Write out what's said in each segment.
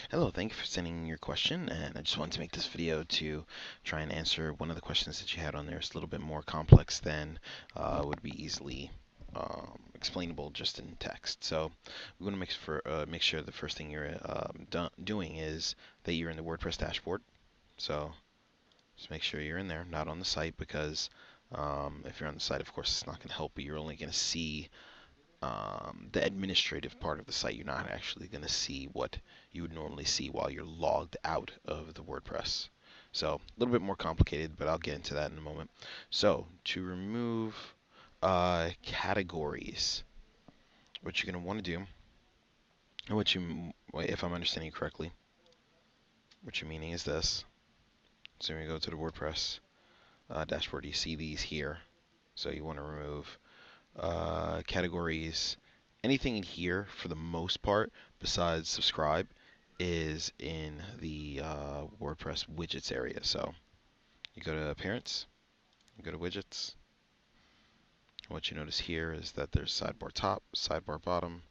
Hello, thank you for sending your question, and I just wanted to make this video to try and answer one of the questions that you had on there. It's a little bit more complex than would be easily explainable just in text. So we want to make sure the first thing you're doing is that you're in the WordPress dashboard. So just make sure you're in there, not on the site, because if you're on the site, of course, it's not going to help, but you're only going to see the administrative part of the site. You're not actually going to see what you would normally see while you're logged out of the WordPress. So a little bit more complicated, but I'll get into that in a moment. So to remove categories, what you're going to want to do, and if I'm understanding you correctly, what you're meaning is this. So when you go to the WordPress dashboard, you see these here. So you want to remove categories. Anything in here, for the most part, besides subscribe, is in the WordPress widgets area. So you go to Appearance, you go to Widgets. What you notice here is that there's sidebar top, sidebar bottom,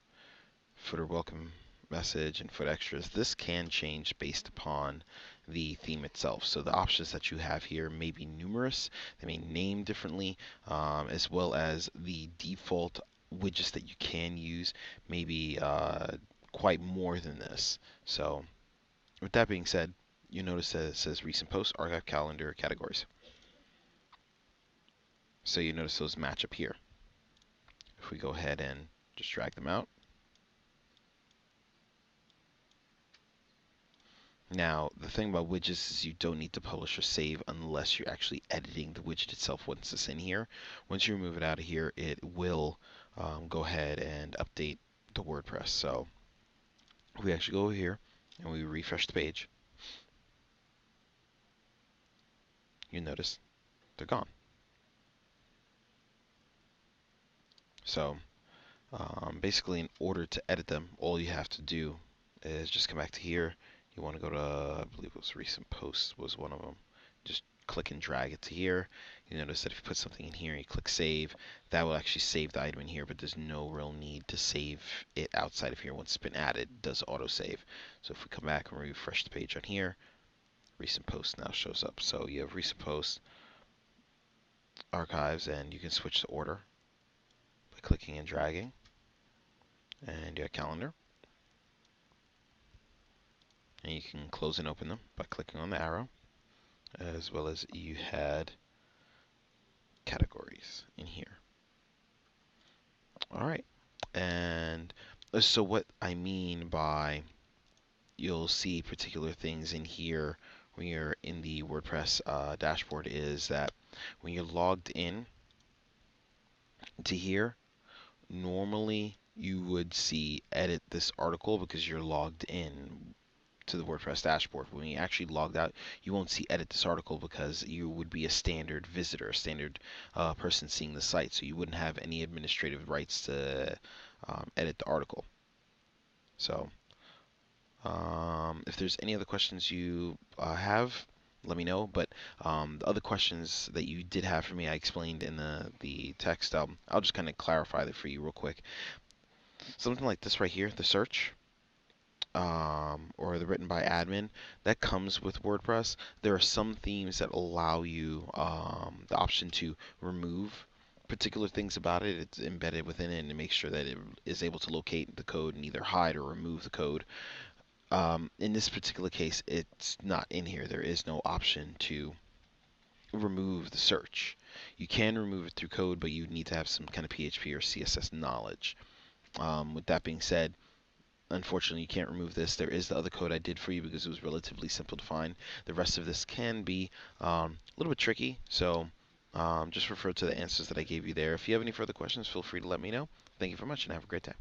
footer welcome message, and foot extras. This can change based upon the theme itself. So the options that you have here may be numerous. They may name differently, as well as the default widgets that you can use may be quite more than this. So with that being said, you notice that it says recent posts, archive calendar, categories. So you notice those match up here. If we go ahead and just drag them out. Now, the thing about widgets is you don't need to publish or save unless you're actually editing the widget itself once it's in here. Once you remove it out of here, it will go ahead and update the WordPress. So we actually go over here and we refresh the page. You notice they're gone. So basically, in order to edit them, all you have to do is just come back to here. You want to go to, I believe it was recent posts was one of them. Just click and drag it to here. You notice that if you put something in here and you click save, that will actually save the item in here, but there's no real need to save it outside of here. Once it's been added, it does auto save. So if we come back and refresh the page on here, recent posts now shows up. So you have recent posts, archives, and you can switch the order by clicking and dragging. And you have calendar. And you can close and open them by clicking on the arrow, as well as you had categories in here. All right, and so what I mean by you'll see particular things in here when you're in the WordPress dashboard is that when you're logged in to here, normally you would see edit this article because you're logged in to the WordPress dashboard. When you actually logged out, you won't see edit this article because you would be a standard visitor, a standard person seeing the site, so you wouldn't have any administrative rights to edit the article. So if there's any other questions you have, let me know. But the other questions that you did have for me, I explained in the text. I'll just kind of clarify that for you real quick. Something like this right here, the search. Or the written by admin, that comes with WordPress. There are some themes that allow you the option to remove particular things about it. It's embedded within it and make sure that it is able to locate the code and either hide or remove the code. In this particular case, it's not in here. There is no option to remove the search. You can remove it through code, but you need to have some kind of PHP or CSS knowledge. With that being said, unfortunately, you can't remove this. There is the other code I did for you because it was relatively simple to find. The rest of this can be a little bit tricky, so just refer to the answers that I gave you there. If you have any further questions, feel free to let me know. Thank you very much and have a great day.